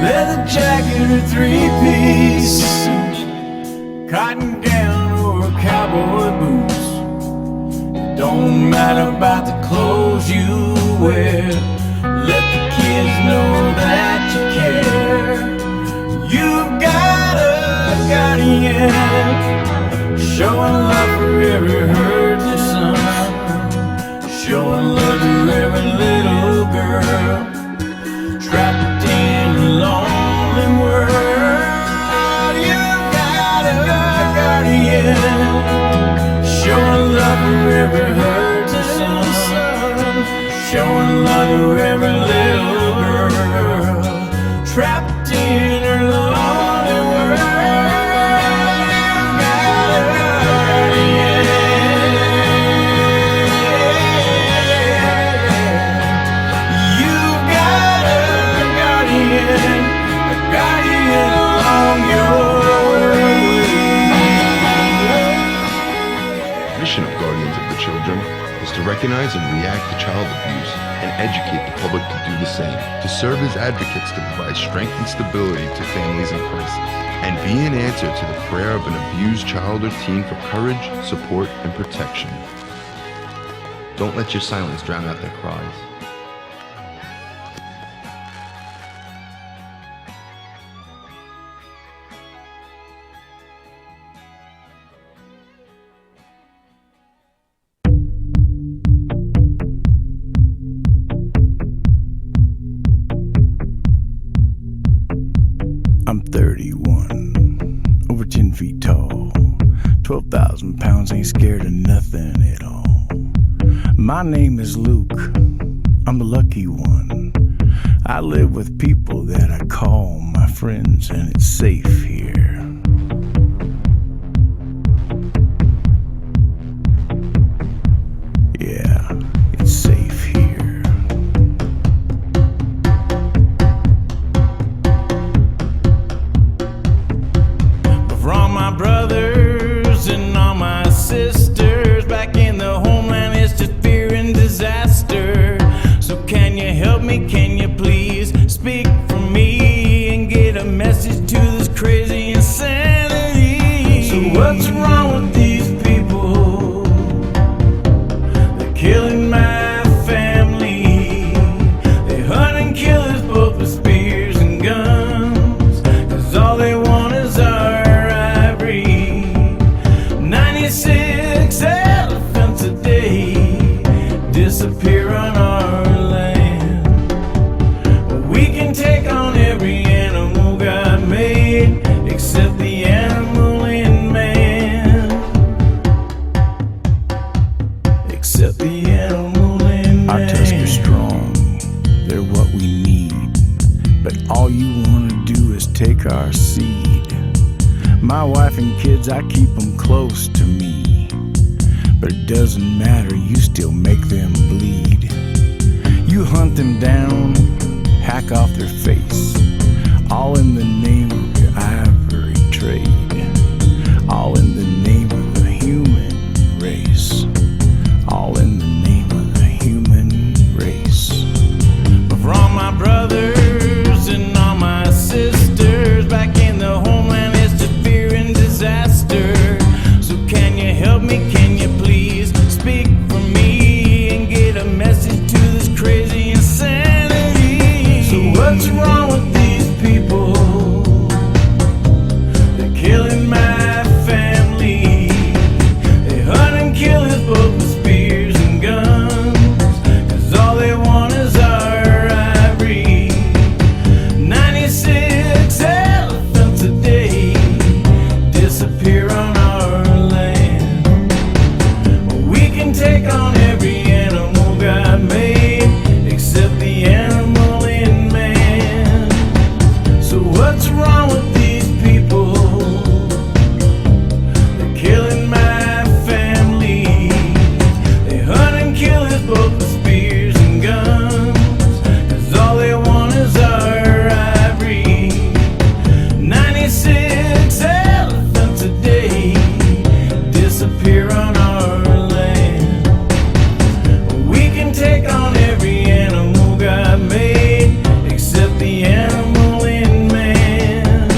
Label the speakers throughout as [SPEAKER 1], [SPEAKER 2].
[SPEAKER 1] Leather jacket or three-piece suit, cotton gown or cowboy boots. It don't matter about the clothes you wear. Let the kids know that you care. You've got a guardian, showing love for every hurt your son, showing love to every little girl trapped in a lonely world. You've got a guardian, showing love for every hurt your son, showing love to every little girl trapped in her lonely world. You've got a guardian. You've got a guardian along your way.
[SPEAKER 2] The mission of Guardians of the Children is to recognize and react to child abuse and educate the public to do the same, to serve as advocates to provide strength and stability to families in crisis, and be an answer to the prayer of an abused child or teen for courage, support, and protection. Don't let your silence drown out their cries.
[SPEAKER 1] I'm 31, over 10 feet tall, 12,000 pounds, ain't scared of nothing at all. My name is Luke, I'm the lucky one. I live with people that I call my friends, and it's safe here. Yeah, it's safe here. For all my brothers and all my sisters back in the homeland, it's just fear and disaster. So can you help me? Can you please speak for me and get a message to this crazy insanity? So what's wrong with these people? They're killing my 96 elephants a day disappear on our land. We can take on every animal God made except the animal in man. Except the animal in man. Our tusks are strong, they're what we need, but all you wanna do is take our seed. My wife and kids, I keep them close to me, but it doesn't matter, you still make them bleed. You hunt them down, hack off their face, all in the name of your ivory trade, all in the name of the human race, all in the name of the human race. But for all my brothers and all my sisters back in the homeland, it's just fear and disaster. So can you help me, can you please speak for me and get a message to this crazy insanity? So what's wrong with these people? They're killing my family. They hunt and kill us both with spears and guns, 'cause all they want is our ivory. 96 elephants a day disappear on our land. We can take on every animal God made except the animal in man. So what's wrong with these people? They're killing my family. They hunt and kill us both with spears and guns, 'cause all they want is our ivory. 96 elephants a day disappear on our land. We can take on every animal God made except the animal in man.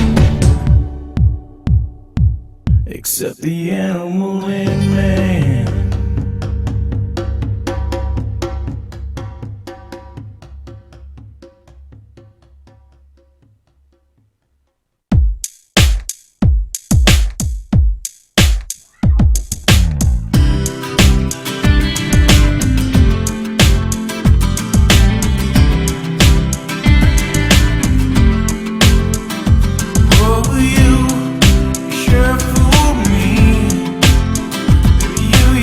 [SPEAKER 1] Except the animal in man. Oh, you sure fooled me. Baby, you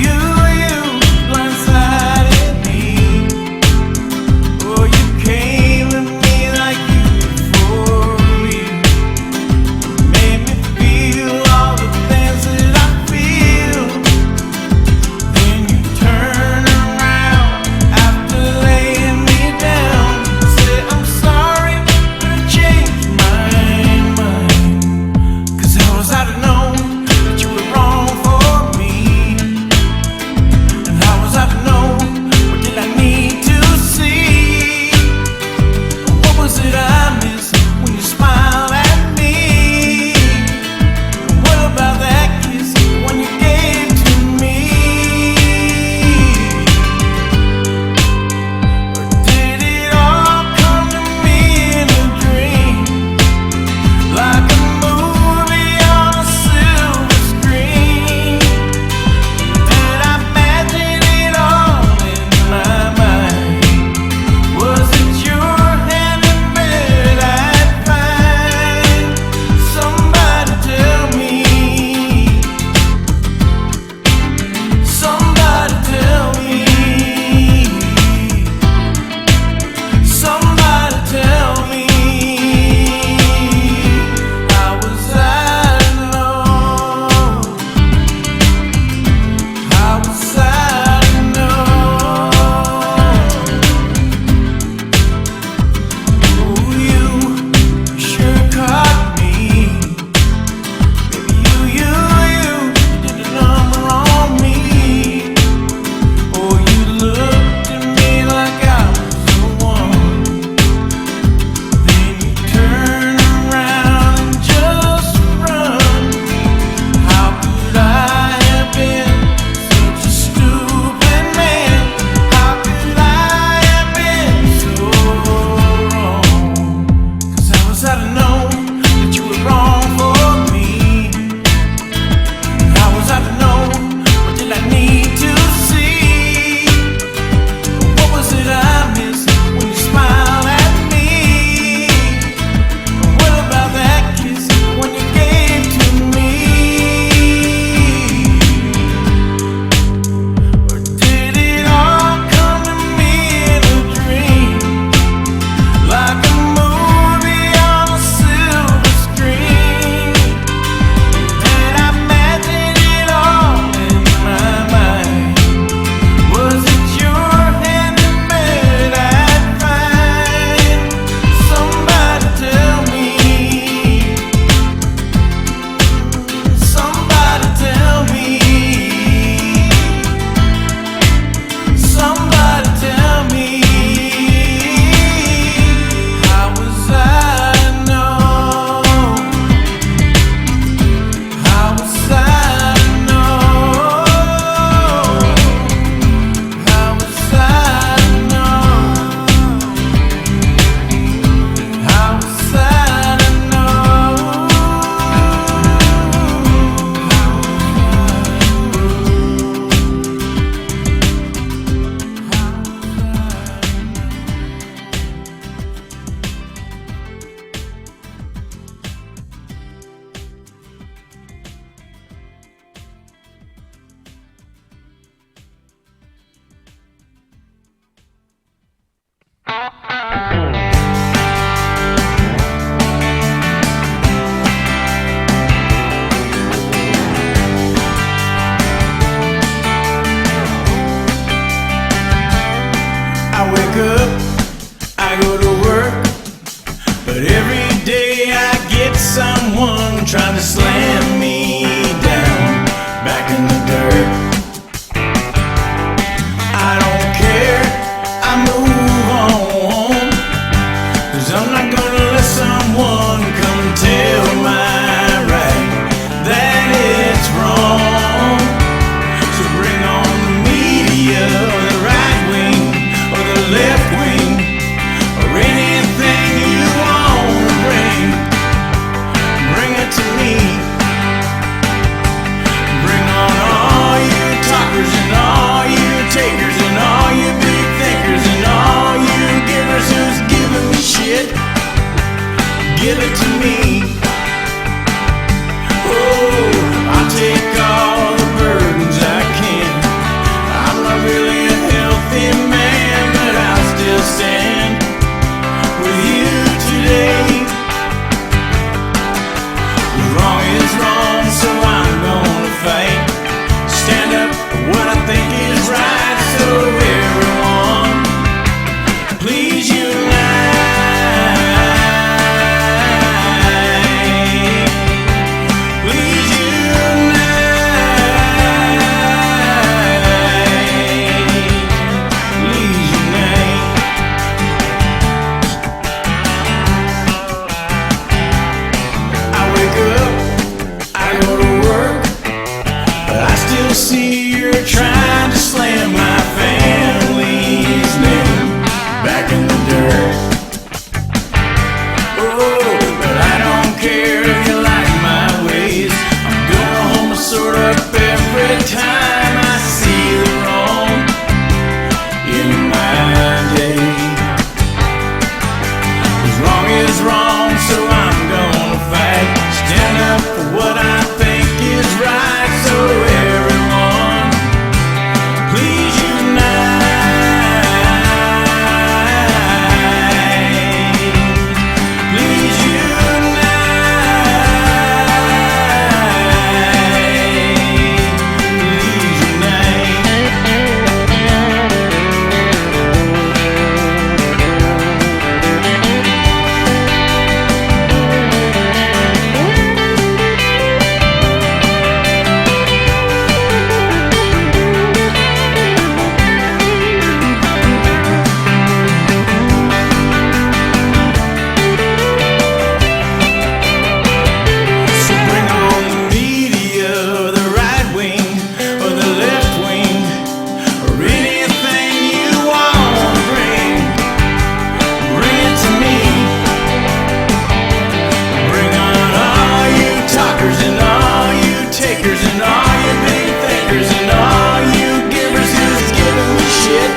[SPEAKER 1] takers and all you givers who's giving me shit.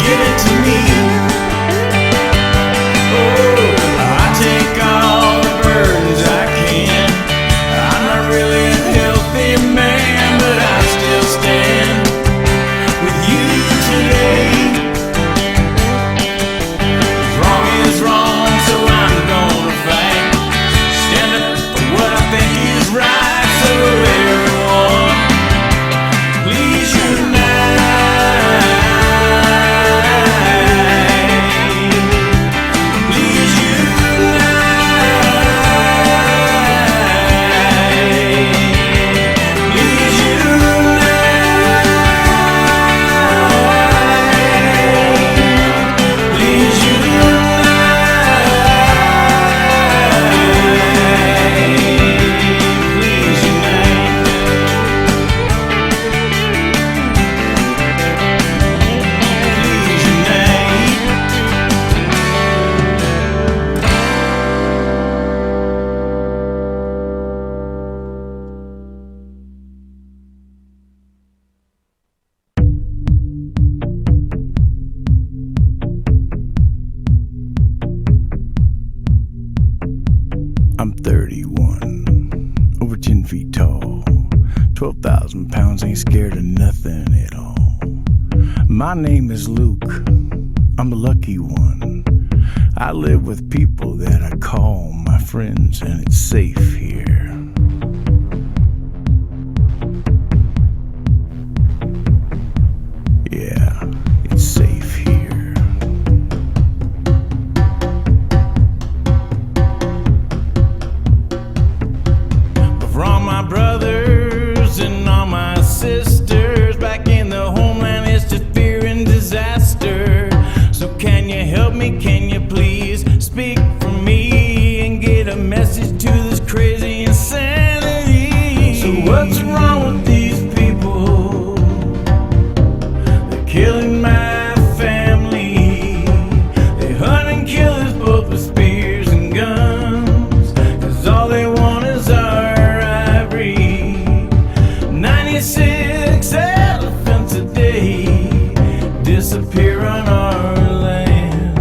[SPEAKER 1] Give it to me. Oh, I take all the burdens I can. I'm not really a healthy man, but I still stand with you today. Wrong is wrong, so I'm gonna fight. Stand up for what I think is right. So everyone, please unite. Please unite. Please unite. Please I'm 31, over 10 feet tall, 12,000 pounds, ain't scared of nothing at all. My name is Luke, I'm the lucky one. I live with people that I call my friends, and it's safe here. Yeah, it's safe here. For all my brothers and all my sisters back in the homeland, it's just fear and disaster. So can you help me? Can you please speak for me and get a message to this crazy insanity? So what's wrong with these people? They're killing my family. They hunt and kill us both with spears and guns, 'cause all they want is our 96 elephants a day disappear on our land.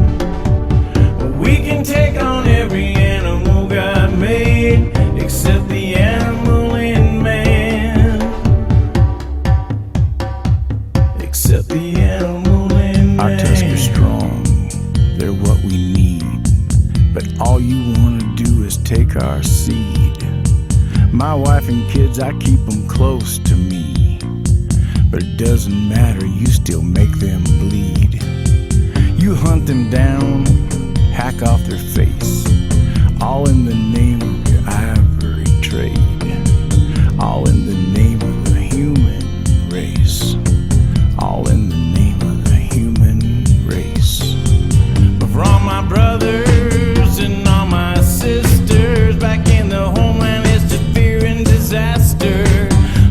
[SPEAKER 1] We can take on every animal God made except the animal in man. Except the animal in man. Our tusks are strong, they're what we need, but all you wanna do is take our seed. My wife and kids, I keep them close to me, but it doesn't matter, you still make them bleed. You hunt them down, hack off their face, all in the name of your ivory trade, all in the name of the human race, all in the name of the human race. But for all my brothers and all my sisters back in the homeland, it's just fear and disaster.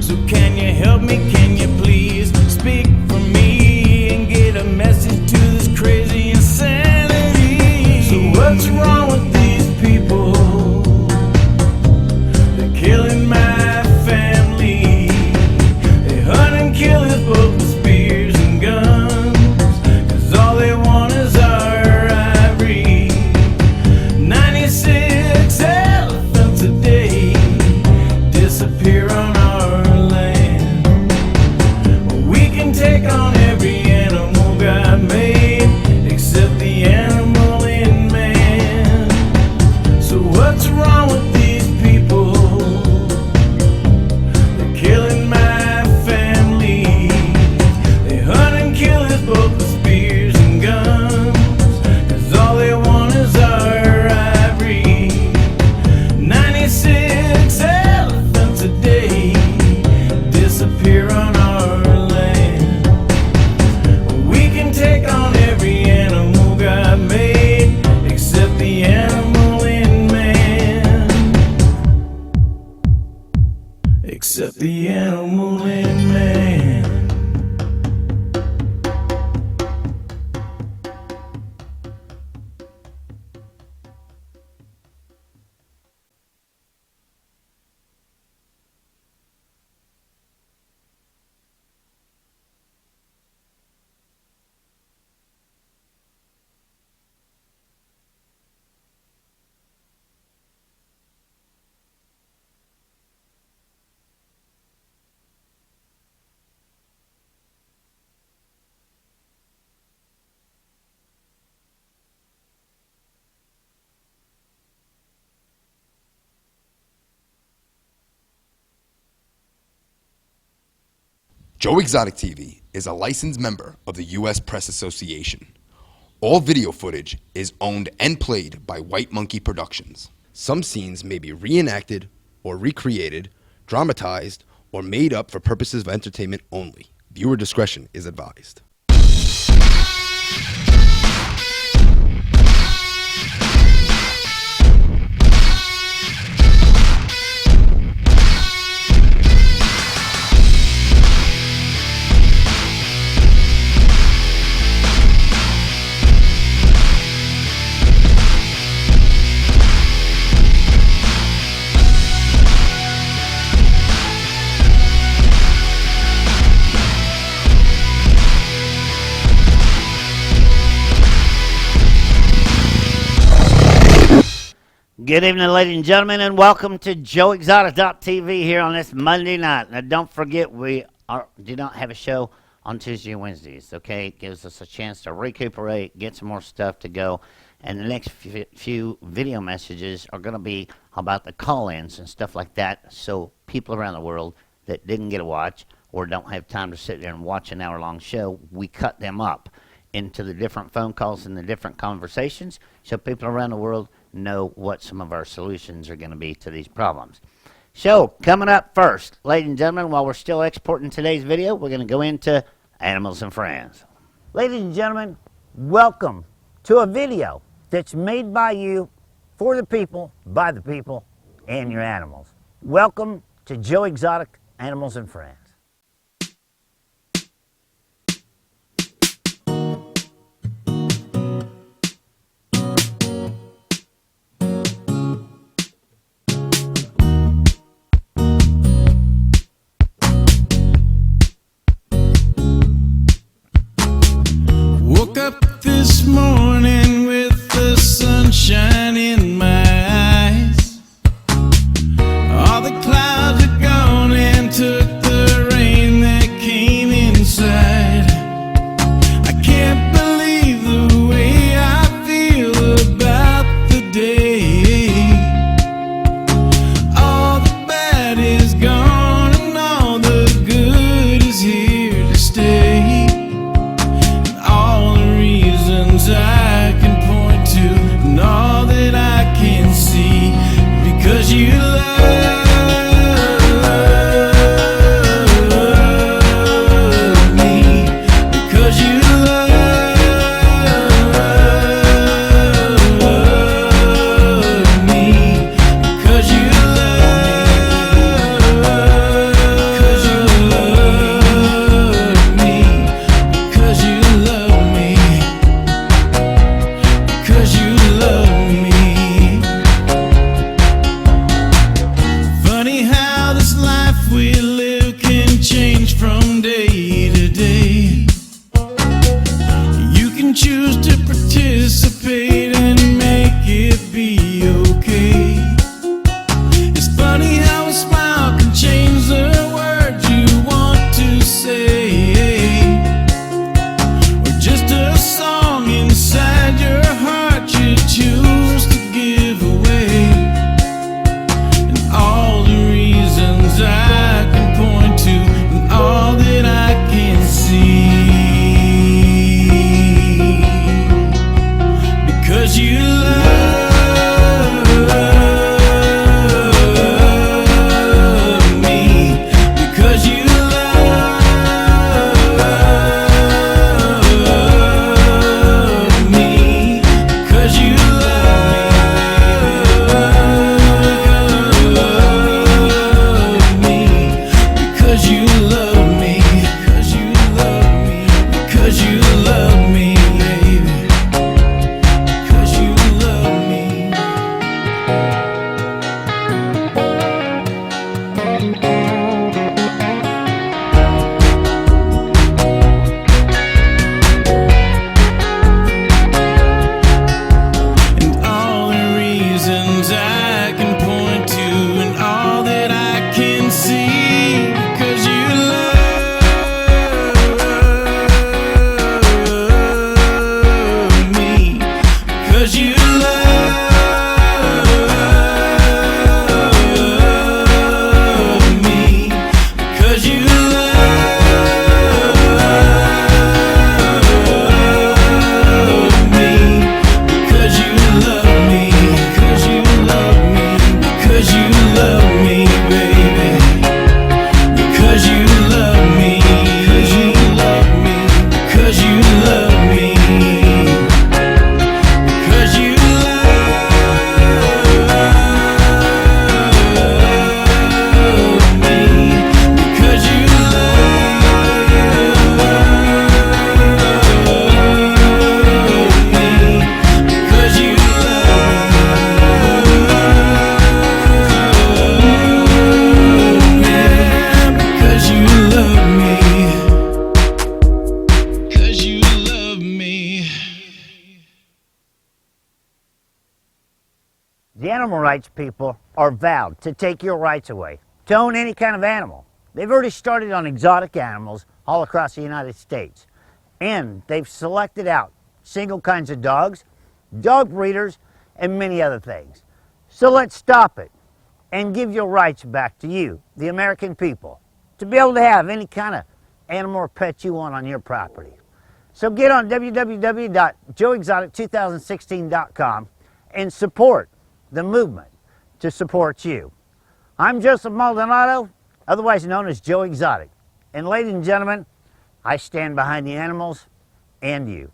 [SPEAKER 1] So can you help me? Can you please speak for me and get a message to this crazy insanity? So what's wrong with these people? They're killing my family. They hunt and kill us both with spears and guns, 'cause all they want is our ivory. 96 elephants a day disappear on our land. We can take on every animal God made except the animal in man. So what's wrong with these people? They're killing my family. They hunt and kill us both with spears and guns, 'cause all they want is our ivory. 96 elephants a day disappear on our land. We can take on every animal God made except the animal in man. Except the animal in man.
[SPEAKER 3] Joe Exotic TV is a licensed member of the U.S. Press Association. All video footage is owned and played by White Monkey Productions. Some scenes may be reenacted or recreated, dramatized, or made up for purposes of entertainment only. Viewer discretion is advised.
[SPEAKER 4] Good evening, ladies and gentlemen, and welcome to JoeExotic.tv here on this Monday night. Now, don't forget, we do not have a show on Tuesday and Wednesdays, okay? It gives us a chance to recuperate, get some more stuff to go, and the next few video messages are going to be about the call-ins and stuff like that, so people around the world that didn't get a watch or don't have time to sit there and watch an hour-long show, we cut them up into the different phone calls and the different conversations so people around the world know what some of our solutions are going to be to these problems. So, coming up first, ladies and gentlemen, while we're still exporting today's video, we're going to go into Animals and Friends. Ladies and gentlemen, welcome to a video that's made by you, for the people, by the people, and your animals. Welcome to Joe Exotic Animals and Friends.
[SPEAKER 1] Woke up this morning with the sunshine in my eyes. All the clouds are gone and took the
[SPEAKER 4] animal rights people are vowed to take your rights away, to own any kind of animal. They've already started on exotic animals all across the United States. And they've selected out single kinds of dogs, dog breeders, and many other things. So let's stop it and give your rights back to you, the American people, to be able to have any kind of animal or pet you want on your property. So get on www.joeexotic2016.com and support the movement to support you. I'm Joseph Maldonado, otherwise known as Joe Exotic. And ladies and gentlemen, I stand behind the animals and you.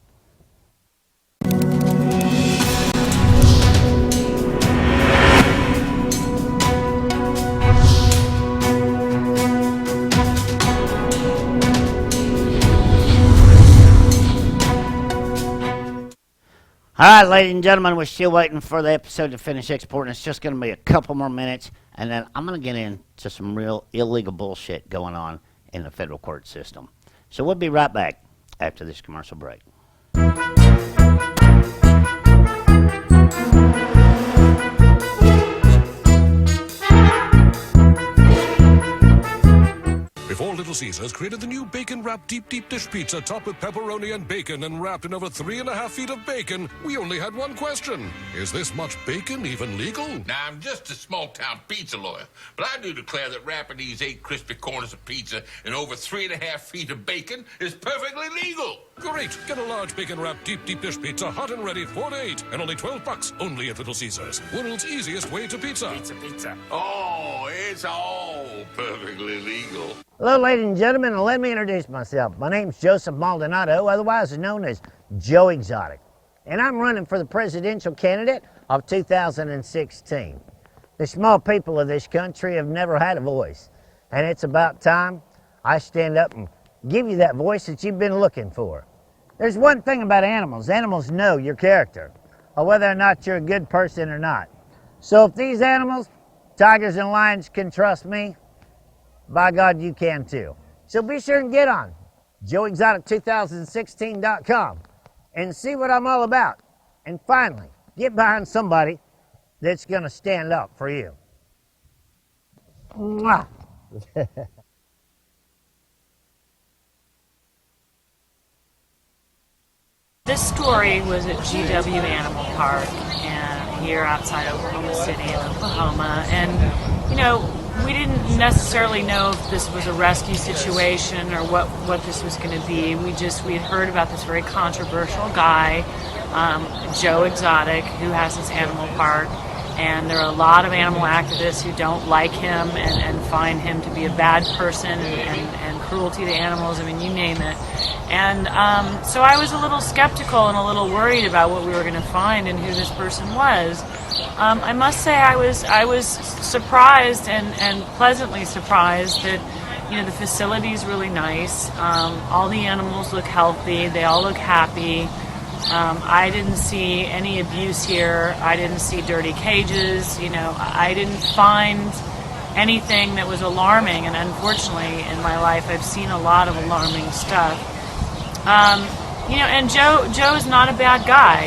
[SPEAKER 4] All right, ladies and gentlemen, we're still waiting for the episode to finish exporting. It's just going to be a couple more minutes, and then I'm going to get into some real illegal bullshit going on in the federal court system. So we'll be right back after this commercial break.
[SPEAKER 5] Before Little Caesars created the new bacon-wrapped deep dish pizza topped with pepperoni and bacon and wrapped in over 3.5 feet of bacon, we only had one question. Is this much bacon even legal?
[SPEAKER 6] Now, I'm just a small-town pizza lawyer, but I do declare that wrapping these 8 crispy corners of pizza in over 3.5 feet of bacon is perfectly legal.
[SPEAKER 5] Great! Get a large bacon-wrapped deep dish pizza, hot and ready, 4 to 8, and only $12, only at Little Caesars. World's easiest way to pizza.
[SPEAKER 6] Pizza. Oh, it's all perfectly legal.
[SPEAKER 4] Hello, ladies and gentlemen, and let me introduce myself. My name's Joseph Maldonado, otherwise known as Joe Exotic, and I'm running for the presidential candidate of 2016. The small people of this country have never had a voice, and it's about time I stand up and give you that voice that you've been looking for. There's one thing about animals. Animals know your character, or whether or not you're a good person or not. So if these animals, tigers and lions, can trust me, by God, you can too. So be sure and get on joeexotic2016.com and see what I'm all about. And finally, get behind somebody that's going to stand up for you. Mwah.
[SPEAKER 7] This story was at GW Animal Park and here outside Oklahoma City in Oklahoma. And, you know, we didn't necessarily know if this was a rescue situation or what this was going to be. We had heard about this very controversial guy, Joe Exotic, who has this animal park. And there are a lot of animal activists who don't like him and find him to be a bad person and cruelty to animals. I mean, you name it. And so I was a little skeptical and a little worried about what we were going to find and who this person was. I must say I was surprised and pleasantly surprised that, you know, the facility is really nice. All the animals look healthy. They all look happy. I didn't see any abuse here. I didn't see dirty cages. You know, I didn't find anything that was alarming. And unfortunately, in my life, I've seen a lot of alarming stuff. You know, and Joe is not a bad guy.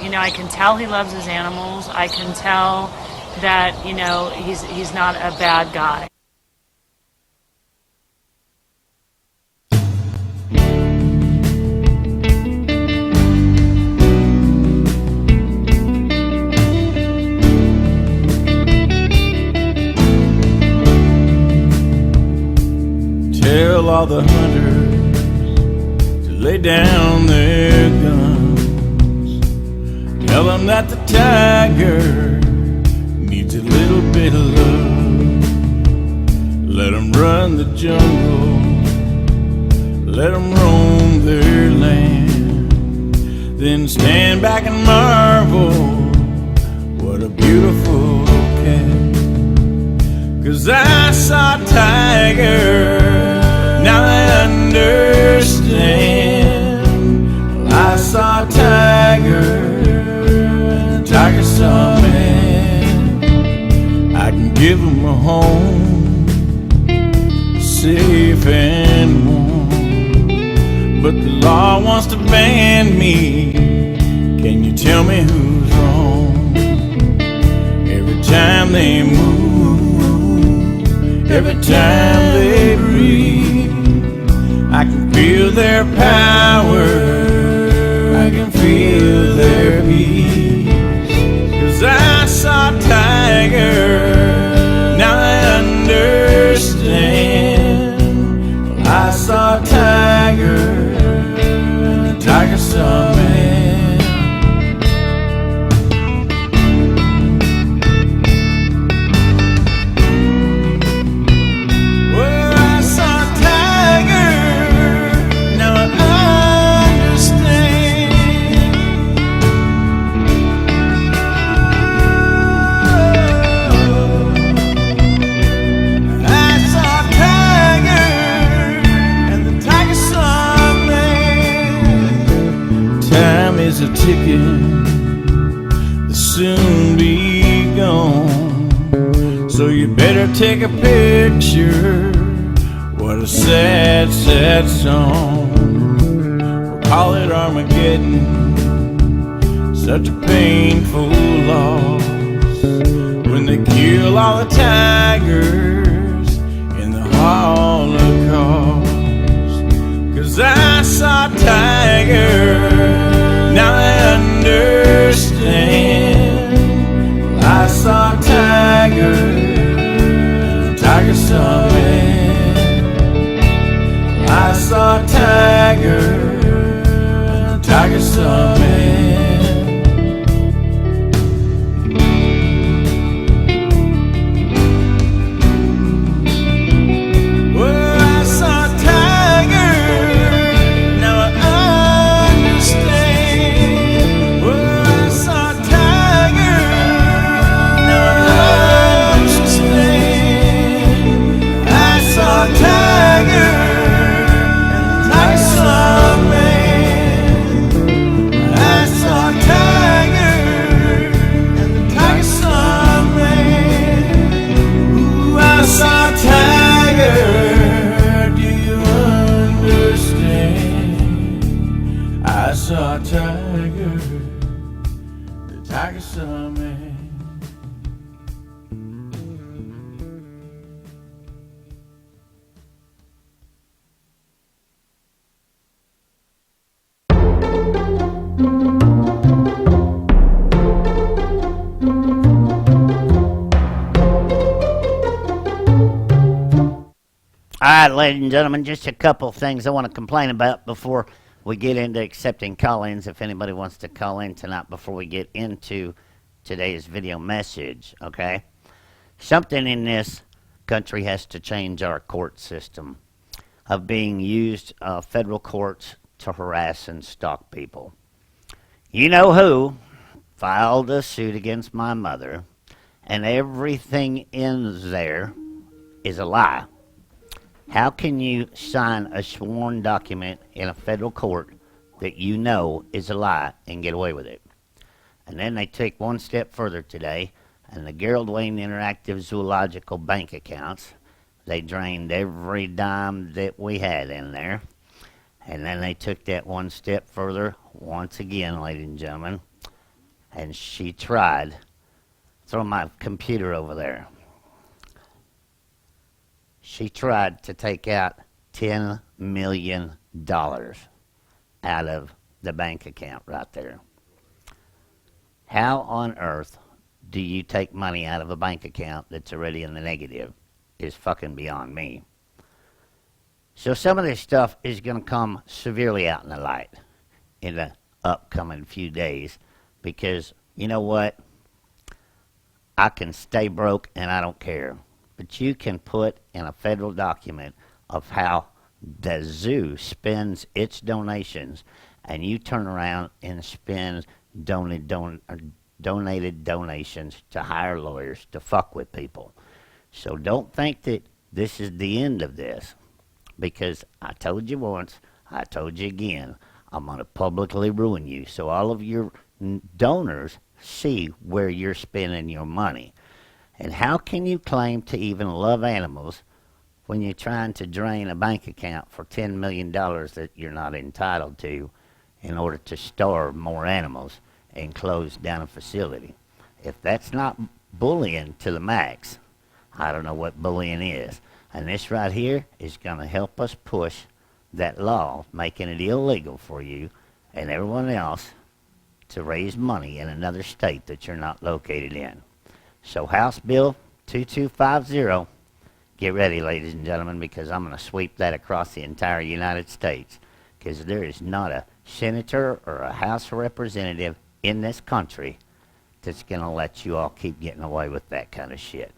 [SPEAKER 7] You know, I can tell he loves his animals. I can tell that, you know, he's not a bad guy.
[SPEAKER 1] Tell all the hunters to lay down their guns. Tell them that the tiger needs a little bit of love. Let them run the jungle, let them roam their land. Then stand back and marvel, what a beautiful cat. 'Cause I saw a tiger, now I understand. Well, I saw a tiger, and the tiger saw a man. I can give him a home, safe and warm. But the law wants to ban me. Can you tell me who's wrong? time they move, every time they breathe, I can feel their power, I can feel their peace. 'Cause I saw a tiger, now I understand. I saw a tiger, and the tiger saw me. Is a ticket that'll soon be gone, so you better take a picture. What a sad, sad song. We'll call it Armageddon, such a painful loss. When they kill all the tigers in the Holocaust. 'Cause I saw a tiger, now I understand. I saw a tiger, the tiger saw me. I saw a tiger, the tiger saw me. I saw a tiger, the tiger saw me.
[SPEAKER 4] All right, ladies and gentlemen, just a couple things I want to complain about before we get into accepting call-ins. If anybody wants to call in tonight before we get into today's video message, okay? Something in this country has to change. Our court system of being used, federal courts, to harass and stalk people. You know who filed a suit against my mother, and everything in there is a lie. How can you sign a sworn document in a federal court that you know is a lie and get away with it? And then they take one step further today, and the Gerald Wayne Interactive Zoological bank accounts, they drained every dime that we had in there. And then they took that one step further, once again, ladies and gentlemen, and she tried. Throw my computer over there. She tried to take out $10 million out of the bank account right there. How on earth do you take money out of a bank account that's already in the negative? Is fucking beyond me. So some of this stuff is going to come severely out in the light in the upcoming few days, because you know what? I can stay broke and I don't care. But you can put in a federal document of how the zoo spends its donations, and you turn around and spend donated donations to hire lawyers to fuck with people. So don't think that this is the end of this, because I told you once, I told you again, I'm going to publicly ruin you. So all of your donors see where you're spending your money. And how can you claim to even love animals when you're trying to drain a bank account for $10 million that you're not entitled to in order to store more animals and close down a facility? If that's not bullying to the max. I don't know what bullying is. And this right here is going to help us push that law, making it illegal for you and everyone else to raise money in another state that you're not located in. So House Bill 2250, get ready, ladies and gentlemen, because I'm going to sweep that across the entire United States, because there is not a senator or a House representative in this country that's going to let you all keep getting away with that kind of shit.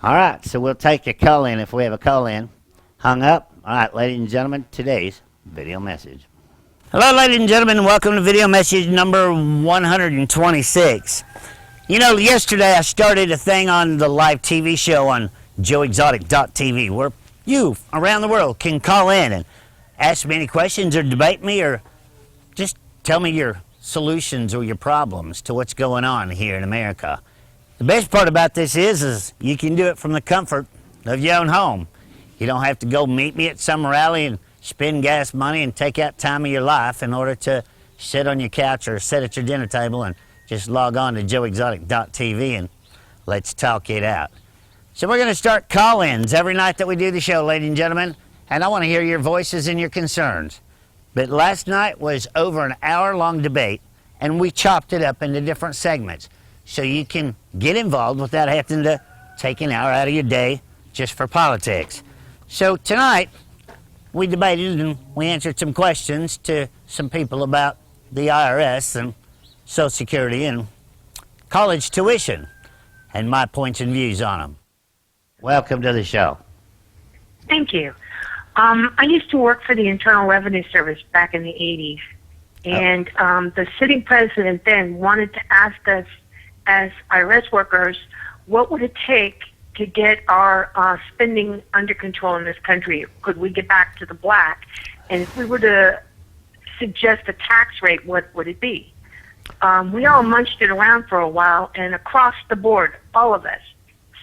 [SPEAKER 4] All right, so we'll take a call in if we have a call in. Hung up? All right, ladies and gentlemen, today's video message. Hello, ladies and gentlemen, welcome to video message number 126. You know, yesterday I started a thing on the live TV show on joeexotic.tv where you around the world can call in and ask me any questions or debate me or just tell me your solutions or your problems to what's going on here in America. The best part about this is you can do it from the comfort of your own home. You don't have to go meet me at some rally and spend gas money and take out time of your life in order to sit on your couch or sit at your dinner table and just log on to joeexotic.tv and let's talk it out. So we're going to start call-ins every night that we do the show, ladies and gentlemen, and I want to hear your voices and your concerns. But last night was over an hour-long debate, and we chopped it up into different segments so you can get involved without having to take an hour out of your day just for politics. So tonight, we debated and we answered some questions to some people about the IRS and Social Security and college tuition and my points and views on them. Welcome to the show.
[SPEAKER 8] Thank you. I used to work for the Internal Revenue Service back in the 80s, and the sitting president then wanted to ask us as IRS workers, what would it take to get our spending under control in this country? Could we get back to the black? And if we were to suggest a tax rate, what would it be? We all munched it around for a while, and across the board, all of us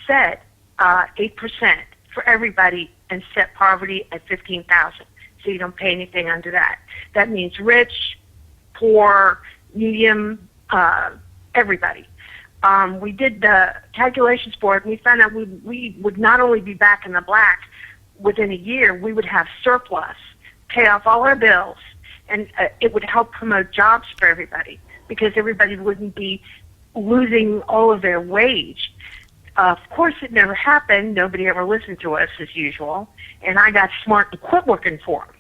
[SPEAKER 8] said 8% for everybody and set poverty at $15,000, so you don't pay anything under that. That means rich, poor, medium, everybody. We did the calculations for it, and we found out we would not only be back in the black within a year, we would have surplus, pay off all our bills, and it would help promote jobs for everybody because everybody wouldn't be losing all of their wage. Of course, it never happened. Nobody ever listened to us as usual, and I got smart and quit working for them.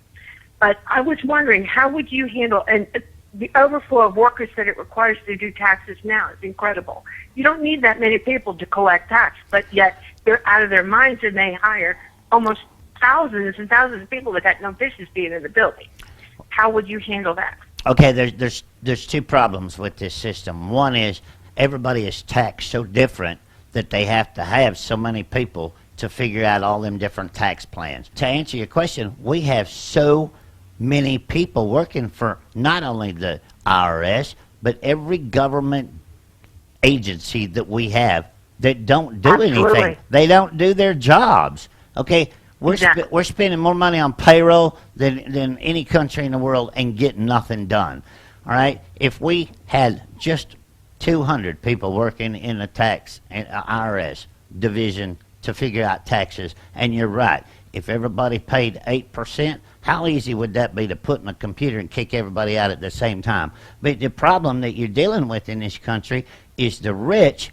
[SPEAKER 8] But I was wondering, how would you handle and the overflow of workers that it requires to do taxes now is incredible. You don't need that many people to collect tax, but yet they're out of their minds and they hire almost thousands and thousands of people that got no business being in the building. How would you handle that?
[SPEAKER 4] Okay, there's two problems with this system. One is everybody is taxed so different that they have to have so many people to figure out all them different tax plans. To answer your question, we have so many people working for not only the IRS, but every government agency that we have that don't do anything. They don't do their jobs. Okay, we're spending more money on payroll than any country in the world and getting nothing done. All right, if we had just 200 people working in the tax and IRS division to figure out taxes, and you're right, if everybody paid 8%, how easy would that be to put in a computer and kick everybody out at the same time? But the problem that you're dealing with in this country is the rich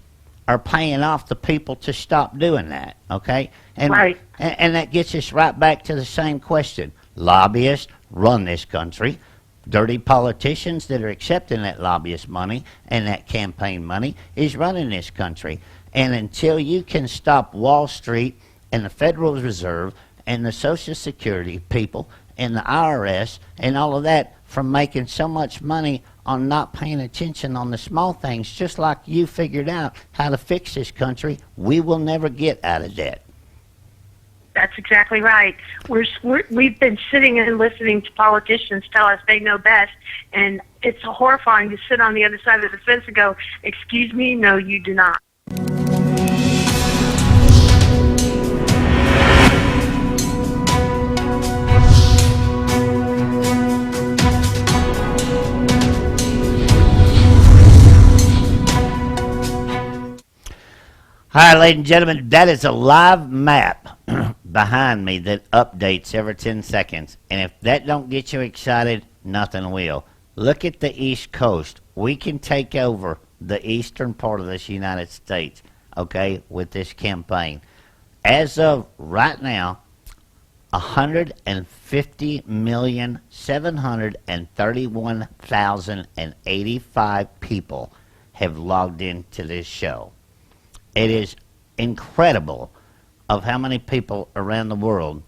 [SPEAKER 4] are paying off the people to stop doing that, okay? And,
[SPEAKER 8] right.
[SPEAKER 4] And that gets us right back to the same question. Lobbyists run this country. Dirty politicians that are accepting that lobbyist money and that campaign money is running this country. And until you can stop Wall Street and the Federal Reserve and the Social Security people and the IRS and all of that from making so much money on not paying attention on the small things, just like you figured out how to fix this country, we will never get out of debt.
[SPEAKER 8] That's exactly right. We've been sitting and listening to politicians tell us they know best, and it's horrifying to sit on the other side of the fence and go, excuse me, no, you do not.
[SPEAKER 4] Hi, ladies and gentlemen. That is a live map behind me that updates every 10 seconds. And if that don't get you excited, nothing will. Look at the East Coast. We can take over the eastern part of this United States, okay, with this campaign. As of right now, 150,731,085 people have logged into this show. It is incredible of how many people around the world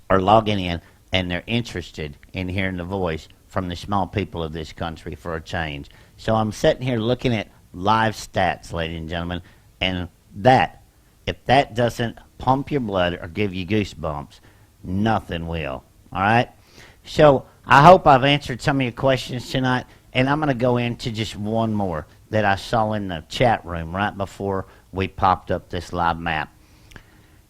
[SPEAKER 4] are logging in and they're interested in hearing the voice from the small people of this country for a change. So I'm sitting here looking at live stats, ladies and gentlemen, and that, if that doesn't pump your blood or give you goosebumps, nothing will. All right? So I hope I've answered some of your questions tonight, and I'm going to go into just one more that I saw in the chat room right before we popped up this live map.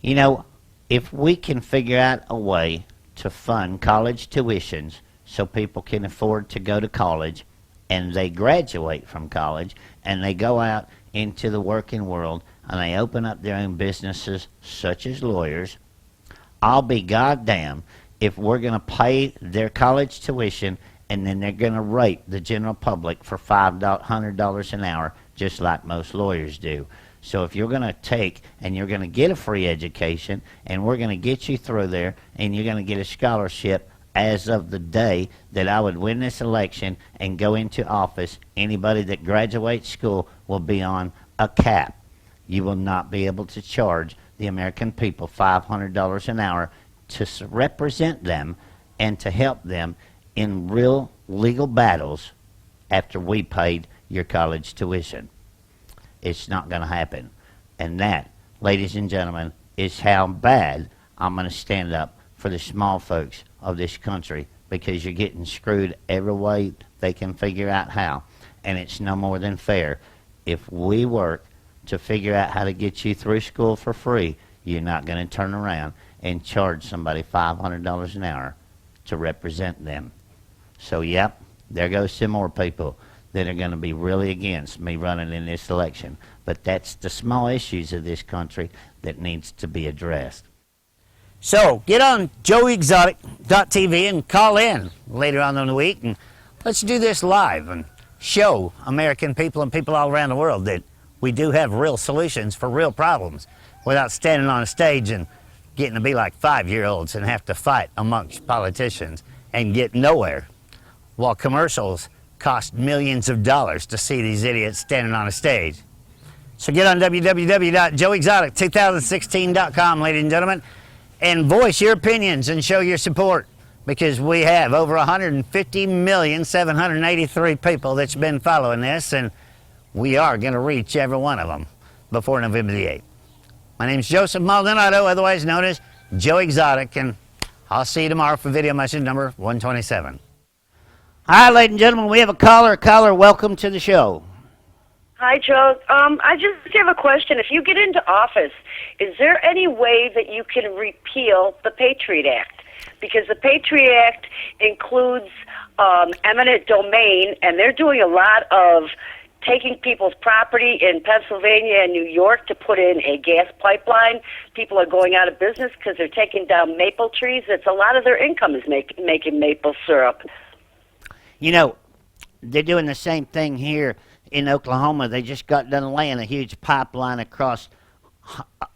[SPEAKER 4] You know, if we can figure out a way to fund college tuitions so people can afford to go to college and they graduate from college and they go out into the working world and they open up their own businesses such as lawyers, I'll be goddamn if we're going to pay their college tuition and then they're going to rate the general public for $500 an hour just like most lawyers do. So if you're going to take and you're going to get a free education and we're going to get you through there and you're going to get a scholarship as of the day that I would win this election and go into office, anybody that graduates school will be on a cap. You will not be able to charge the American people $500 an hour to represent them and to help them in real legal battles after we paid your college tuition. It's not going to happen. And that, ladies and gentlemen, is how bad I'm going to stand up for the small folks of this country, because you're getting screwed every way they can figure out how. And it's no more than fair. If we work to figure out how to get you through school for free, you're not going to turn around and charge somebody $500 an hour to represent them. So, yep, there goes some more people that are going to be really against me running in this election. But that's the small issues of this country that needs to be addressed. So get on joeyexotic.tv and call in later on in the week, and let's do this live and show American people and people all around the world that we do have real solutions for real problems without standing on a stage and getting to be like 5-year-olds and have to fight amongst politicians and get nowhere, while commercials cost millions of dollars to see these idiots standing on a stage. So get on www.joeyexotic2016.com, ladies and gentlemen, and voice your opinions and show your support, because we have over 150,783 people that's been following this, and we are going to reach every one of them before November the 8th. My name is Joseph Maldonado, otherwise known as Joe Exotic, and I'll see you tomorrow for video message number 127. Hi, ladies and gentlemen, we have a caller. Caller, welcome to the show.
[SPEAKER 9] Hi, Joe. I just have a question. If you get into office, is there any way that you can repeal the Patriot Act? Because the Patriot Act includes eminent domain, and they're doing a lot of taking people's property in Pennsylvania and New York to put in a gas pipeline. People are going out of business because they're taking down maple trees. It's a lot of their income is making maple syrup.
[SPEAKER 4] You know, they're doing the same thing here in Oklahoma. They just got done laying a huge pipeline across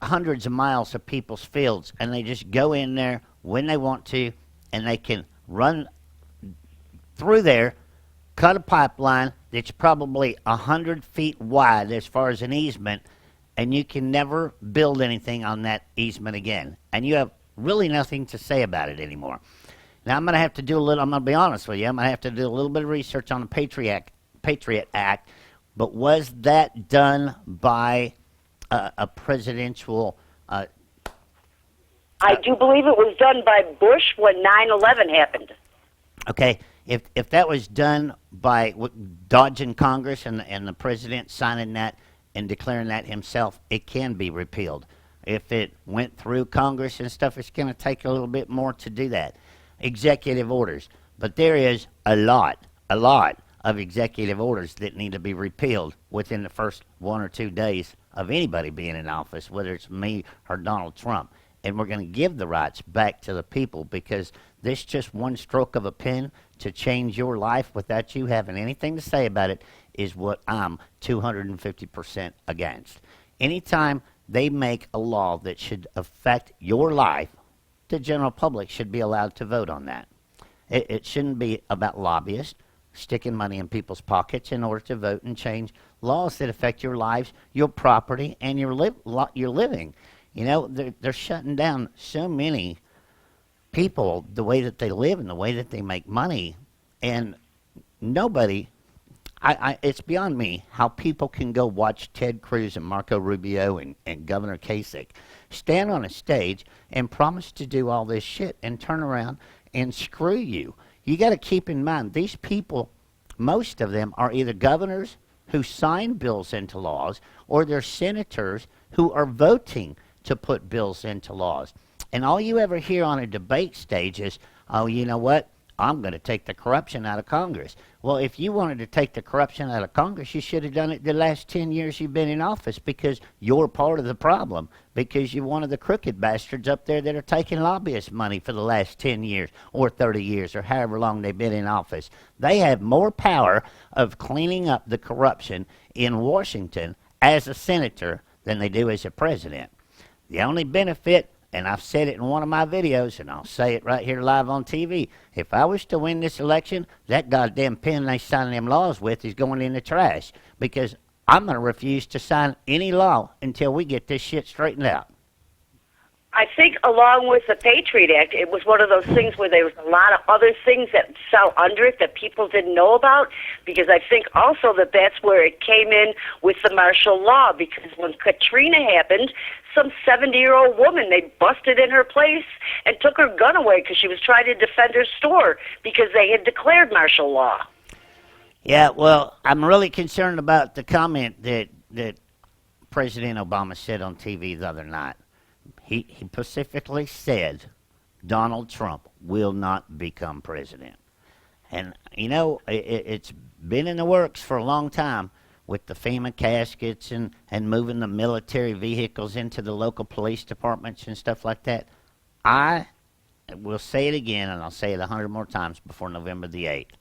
[SPEAKER 4] hundreds of miles of people's fields, and they just go in there when they want to, and they can run through there, cut a pipeline that's probably 100 feet wide as far as an easement, and you can never build anything on that easement again. And you have really nothing to say about it anymore. Now, I'm going to have to do a little, I'm going to be honest with you, I'm going to have to do a little bit of research on the Patriot Act, but was that done by a presidential...
[SPEAKER 9] I do believe it was done by Bush when 9/11 happened.
[SPEAKER 4] Okay, if that was done by dodging Congress and the president signing that and declaring that himself, it can be repealed. If it went through Congress and stuff, it's going to take a little bit more to do that. Executive orders. But there is a lot of of executive orders that need to be repealed within the first 1 or 2 days of anybody being in office, whether it's me or Donald Trump. And we're going to give the rights back to the people, because this just one stroke of a pen to change your life without you having anything to say about it is what I'm 250% against. Anytime they make a law that should affect your life, the general public should be allowed to vote on that. It shouldn't be about lobbyists sticking money in people's pockets in order to vote and change laws that affect your lives, your property, and your living. You know, they're shutting down so many people, the way that they live and the way that they make money, and nobody, it's beyond me how people can go watch Ted Cruz and Marco Rubio and Governor Kasich stand on a stage and promise to do all this shit and turn around and screw you. You got to keep in mind, these people, most of them are either governors who sign bills into laws, or they're senators who are voting to put bills into laws. And all you ever hear on a debate stage is, oh, you know what? I'm going to take the corruption out of Congress. Well, if you wanted to take the corruption out of Congress, you should have done it the last 10 years you've been in office, because you're part of the problem, because you're one of the crooked bastards up there that are taking lobbyist money for the last 10 years or 30 years or however long they've been in office. They have more power of cleaning up the corruption in Washington as a senator than they do as a president. The only benefit, and I've said it in one of my videos, and I'll say it right here live on TV, if I was to win this election, that goddamn pen they sign them laws with is going in the trash, because I'm going to refuse to sign any law until we get this shit straightened out.
[SPEAKER 9] I think along with the Patriot Act, it was one of those things where there was a lot of other things that fell under it that people didn't know about, because I think also that that's where it came in with the martial law, because when Katrina happened, some 70-year-old woman, they busted in her place and took her gun away because she was trying to defend her store because they had declared martial law.
[SPEAKER 4] Yeah, well, I'm really concerned about the comment that President Obama said on TV the other night. He specifically said Donald Trump will not become president. And, you know, it's been in the works for a long time with the FEMA caskets and moving the military vehicles into the local police departments and stuff like that. I will say it again, and I'll say it 100 more times before November the 8th.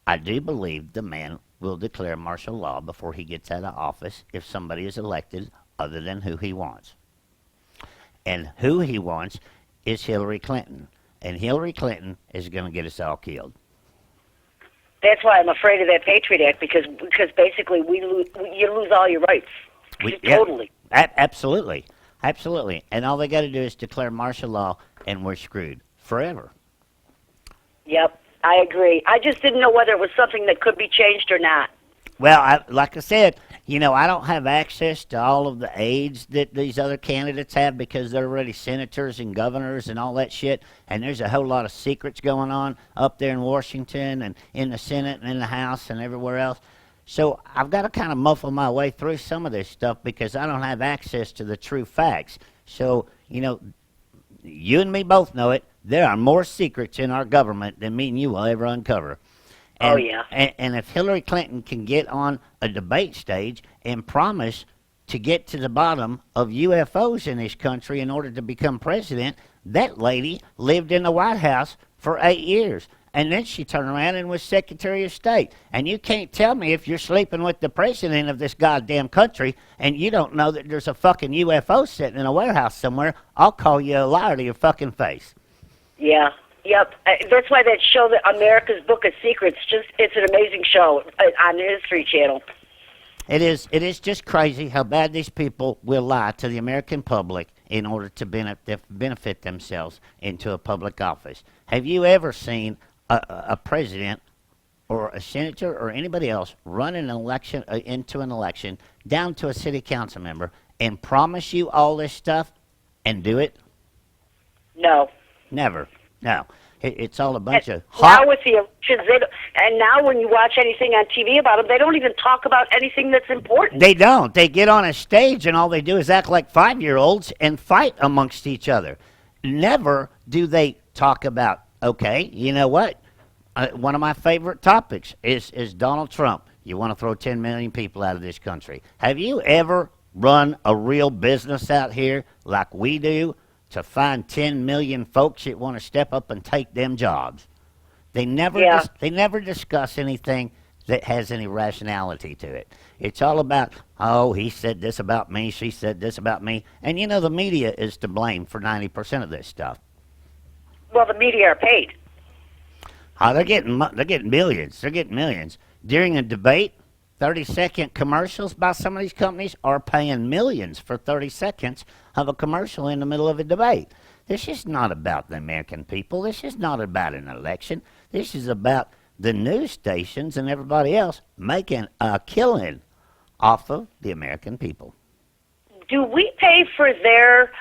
[SPEAKER 4] I do believe the man will declare martial law before he gets out of office if somebody is elected other than who he wants. And who he wants is Hillary Clinton. And Hillary Clinton is going to get us all killed.
[SPEAKER 9] That's why I'm afraid of that Patriot Act, because basically you lose all your rights. Totally.
[SPEAKER 4] Absolutely. Absolutely. And all they got to do is declare martial law, and we're screwed forever.
[SPEAKER 9] Yep, I agree. I just didn't know whether it was something that could be changed or not.
[SPEAKER 4] Well, like I said, you know, I don't have access to all of the aides that these other candidates have, because they're already senators and governors and all that shit. And there's a whole lot of secrets going on up there in Washington and in the Senate and in the House and everywhere else. So I've got to kind of muffle my way through some of this stuff because I don't have access to the true facts. So, you know, you and me both know it. There are more secrets in our government than me and you will ever uncover. And,
[SPEAKER 9] oh, yeah.
[SPEAKER 4] And if Hillary Clinton can get on a debate stage and promise to get to the bottom of UFOs in this country in order to become president, that lady lived in the White House for 8 years. And then she turned around and was Secretary of State. And you can't tell me if you're sleeping with the president of this goddamn country and you don't know that there's a fucking UFO sitting in a warehouse somewhere, I'll call you a liar to your fucking face.
[SPEAKER 9] Yeah. Yep, that's why that show, that America's Book of Secrets, it's an amazing show on the History Channel.
[SPEAKER 4] It is just crazy how bad these people will lie to the American public in order to benefit themselves into a public office. Have you ever seen a president or a senator or anybody else run an election into an election down to a city council member and promise you all this stuff and do it?
[SPEAKER 9] No.
[SPEAKER 4] Never. No, it's all a bunch of
[SPEAKER 9] hot. Now with the elections, and now when you watch anything on TV about them, they don't even talk about anything that's important.
[SPEAKER 4] They don't. They get on a stage and all they do is act like 5-year-olds and fight amongst each other. Never do they talk about, okay, you know what? one of my favorite topics is Donald Trump. You want to throw 10 million people out of this country. Have you ever run a real business out here like we do to find 10 million folks that want to step up and take them jobs? They never, they never discuss anything that has any rationality to it. It's all about, oh, he said this about me, she said this about me. And you know, the media is to blame for 90% of this stuff.
[SPEAKER 9] Well, the media are paid.
[SPEAKER 4] Oh, they're getting millions. They're getting millions. During a debate, 30-second commercials by some of these companies are paying millions for 30 seconds of a commercial in the middle of a debate. This is not about the American people. This is not about an election. This is about the news stations and everybody else making a killing off of the American people.
[SPEAKER 9] Do we pay for their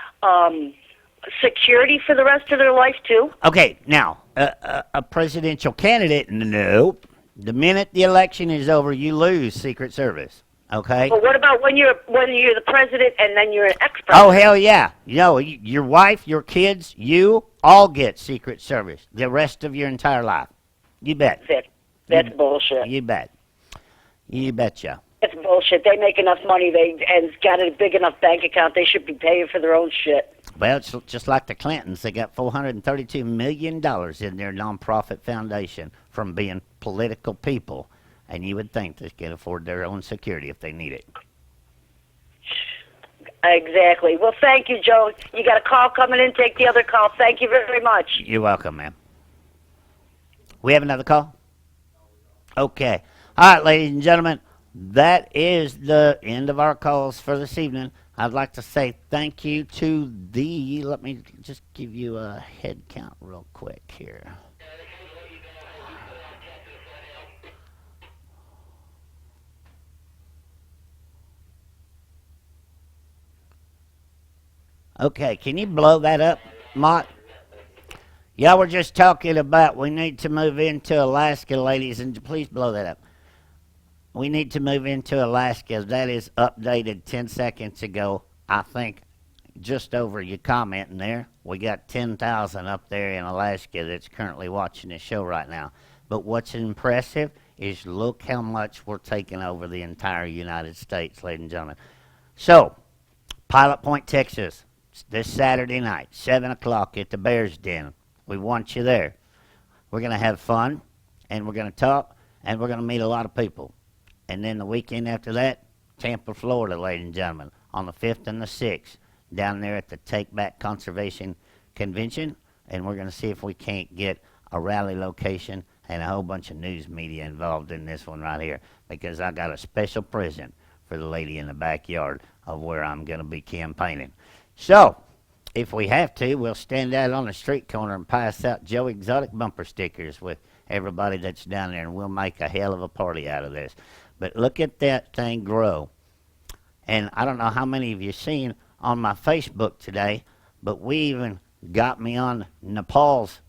[SPEAKER 9] security for the rest of their life, too?
[SPEAKER 4] Okay, now, a presidential candidate, nope. The minute the election is over, you lose Secret Service, okay?
[SPEAKER 9] But what about when you're the president and then you're an ex-president?
[SPEAKER 4] Oh, hell yeah. You know, your wife, your kids, you all get Secret Service the rest of your entire life. You bet.
[SPEAKER 9] That's bullshit.
[SPEAKER 4] You bet. You betcha.
[SPEAKER 9] It's bullshit. They make enough money and got a big enough bank account. They should be paying for their own shit.
[SPEAKER 4] Well, it's just like the Clintons. They got $432 million in their nonprofit foundation from being political people. And you would think they can afford their own security if they need it.
[SPEAKER 9] Exactly. Well, thank you, Joe. You got a call coming in. Take the other call. Thank you very much.
[SPEAKER 4] You're welcome, ma'am. We have another call? Okay. All right, ladies and gentlemen, that is the end of our calls for this evening. I'd like to say thank you to let me just give you a head count real quick here. Okay, can you blow that up, Mott? Y'all were just talking about we need to move into Alaska, ladies, and please blow that up. We need to move into Alaska. That is updated 10 seconds ago. I think just over your comment in there. We got 10,000 up there in Alaska that's currently watching this show right now. But what's impressive is look how much we're taking over the entire United States, ladies and gentlemen. So, Pilot Point, Texas, this Saturday night, 7 o'clock at the Bears Den. We want you there. We're going to have fun, and we're going to talk, and we're going to meet a lot of people. And then the weekend after that, Tampa, Florida, ladies and gentlemen, on the 5th and the 6th, down there at the Take Back Conservation Convention, and we're going to see if we can't get a rally location and a whole bunch of news media involved in this one right here, because I got a special present for the lady in the backyard of where I'm going to be campaigning. So, if we have to, we'll stand out on the street corner and pass out Joe Exotic bumper stickers with everybody that's down there, and we'll make a hell of a party out of this. But look at that thing grow. And I don't know how many of you seen on my Facebook today, but we even got me on Nepal's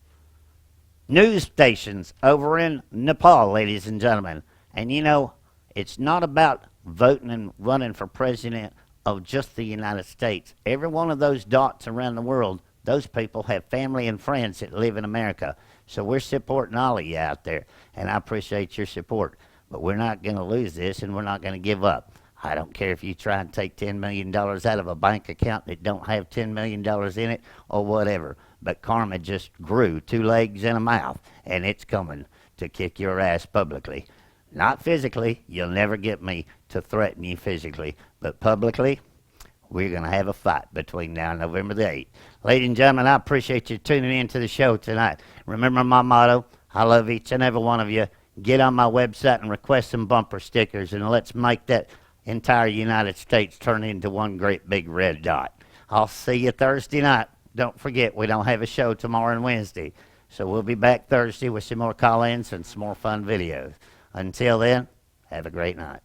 [SPEAKER 4] news stations over in Nepal, ladies and gentlemen. And you know, it's not about voting and running for president of just the United States. Every one of those dots around the world, those people have family and friends that live in America. So we're supporting all of you out there, and I appreciate your support. But we're not going to lose this, and we're not going to give up. I don't care if you try and take $10 million out of a bank account that don't have $10 million in it or whatever. But karma just grew 2 legs and a mouth, and it's coming to kick your ass publicly. Not physically. You'll never get me to threaten you physically. But publicly, we're going to have a fight between now and November the 8th. Ladies and gentlemen, I appreciate you tuning in to the show tonight. Remember my motto, I love each and every one of you. Get on my website and request some bumper stickers, and let's make that entire United States turn into one great big red dot. I'll see you Thursday night. Don't forget, we don't have a show tomorrow and Wednesday. So we'll be back Thursday with some more call-ins and some more fun videos. Until then, have a great night.